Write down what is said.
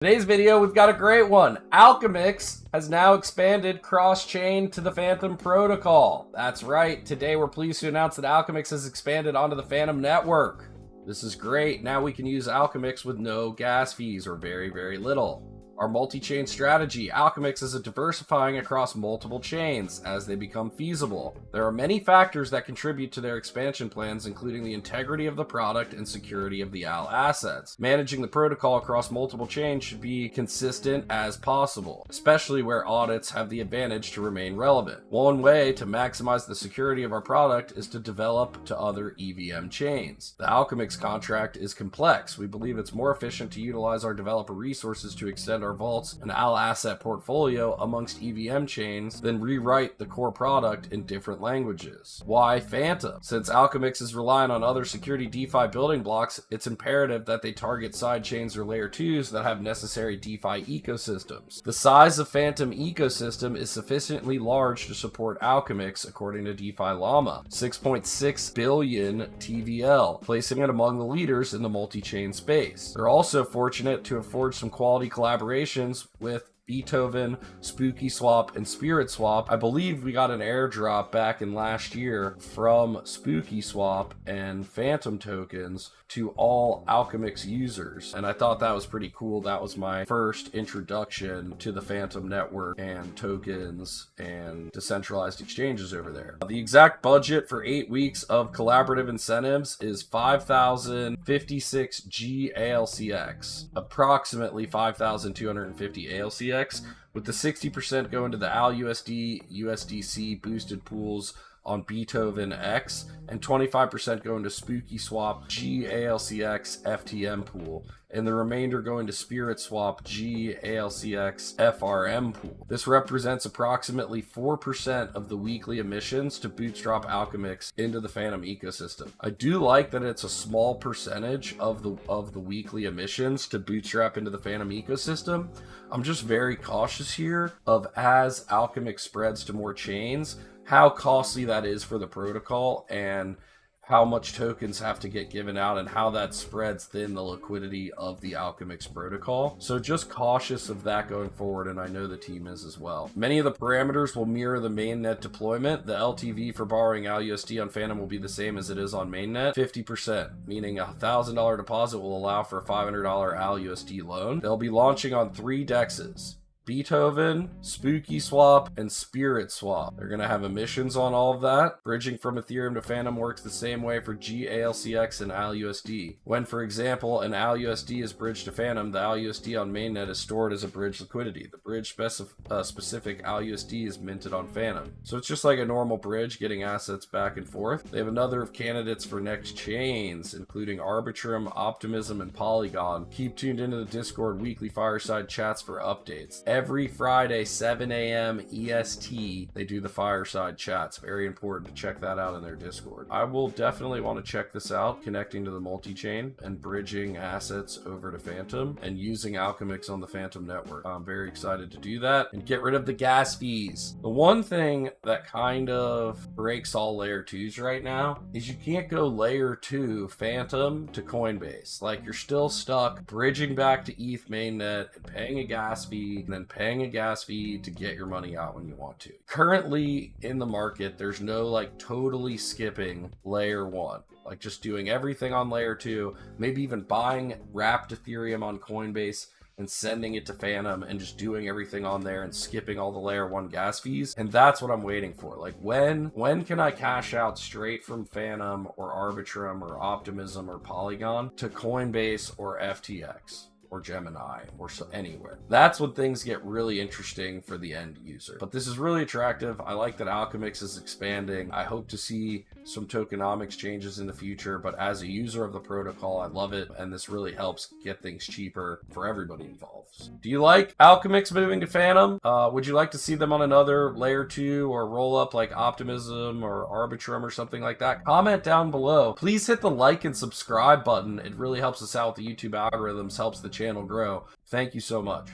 Today's video, we've got a great one. Alchemix has now expanded cross-chain to the Fantom protocol. That's right, today we're pleased to announce that Alchemix has expanded onto the Fantom network. This is great. Now we can use Alchemix with no gas fees or very, very little. Our multi-chain strategy, Alchemix is diversifying across multiple chains as they become feasible. There are many factors that contribute to their expansion plans, including the integrity of the product and security of the AL assets. Managing the protocol across multiple chains should be consistent as possible, especially where audits have the advantage to remain relevant. One way to maximize the security of our product is to develop to other EVM chains. The Alchemix contract is complex. We believe it's more efficient to utilize our developer resources to extend our vaults and AL asset portfolio amongst EVM chains than rewrite the core product in different languages. Why Fantom? Since Alchemix is relying on other security DeFi building blocks, it's imperative that they target side chains or layer 2s that have necessary DeFi ecosystems. The size of Fantom ecosystem is sufficiently large to support Alchemix, according to DeFi Llama, 6.6 billion TVL, placing it among the leaders in the multi-chain space. They're also fortunate to have forged some quality collaborations with Beethoven, Spooky Swap, and Spirit Swap. I believe we got an airdrop back in last year from Spooky Swap and Fantom tokens to all Alchemix users, and I thought that was pretty cool. That was my first introduction to the Fantom network and tokens and decentralized exchanges over there. The exact budget for 8 weeks of collaborative incentives is 5,056 G ALCX, approximately 5,250 ALCX, with the 60% going to the ALUSD, USDC boosted pools on Beethoven X, and 25% going to Spooky Swap GALCX FTM pool, and the remainder going to Spirit Swap GALCX FRM pool. This represents approximately 4% of the weekly emissions to bootstrap Alchemix into the Fantom ecosystem. I do like that it's a small percentage of the weekly emissions to bootstrap into the Fantom ecosystem. I'm just very cautious here of, as Alchemix spreads to more chains, how costly that is for the protocol and how much tokens have to get given out and how that spreads thin the liquidity of the Alchemix protocol. So just cautious of that going forward, and I know the team is as well. Many of the parameters will mirror the mainnet deployment. The LTV for borrowing ALUSD on Fantom will be the same as it is on mainnet, 50%, meaning a $1,000 deposit will allow for a $500 ALUSD loan. They'll be launching on 3 dexes: Beethoven, Spooky Swap, and Spirit Swap. They're going to have emissions on all of that. Bridging from Ethereum to Fantom works the same way for GALCX and ALUSD. When, for example, an ALUSD is bridged to Fantom, the ALUSD on mainnet is stored as a bridge liquidity. The bridge specific ALUSD is minted on Fantom. So it's just like a normal bridge, getting assets back and forth. They have another of candidates for next chains, including Arbitrum, Optimism, and Polygon. Keep tuned into the Discord weekly fireside chats for updates. Every Friday, 7 a.m. EST, they do the fireside chats. Very important to check that out in their Discord. I will definitely want to check this out, connecting to the multi-chain and bridging assets over to Fantom and using Alchemix on the Fantom network. I'm very excited to do that and get rid of the gas fees. The one thing that kind of breaks all layer 2s right now is you can't go layer 2 Fantom to Coinbase. Like, you're still stuck bridging back to ETH mainnet and paying a gas fee and then paying a gas fee to get your money out when you want to. Currently in the market, there's no like totally skipping layer 1, like just doing everything on layer 2, maybe even buying wrapped Ethereum on Coinbase and sending it to Fantom and just doing everything on there and skipping all the layer 1 gas fees. And that's what I'm waiting for. Like, when can I cash out straight from Fantom or Arbitrum or Optimism or Polygon to Coinbase or FTX or Gemini or anywhere? That's when things get really interesting for the end user. But this is really attractive. I like that Alchemix is expanding. I hope to see some tokenomics changes in the future, but as a user of the protocol, I love it, and this really helps get things cheaper for everybody involved. Do you like Alchemix moving to Fantom? Would you like to see them on another layer 2 or roll up like Optimism or Arbitrum or something like that? Comment down below. Please hit the like and subscribe button. It really helps us out with the YouTube algorithms, helps the channel grow. Thank you so much.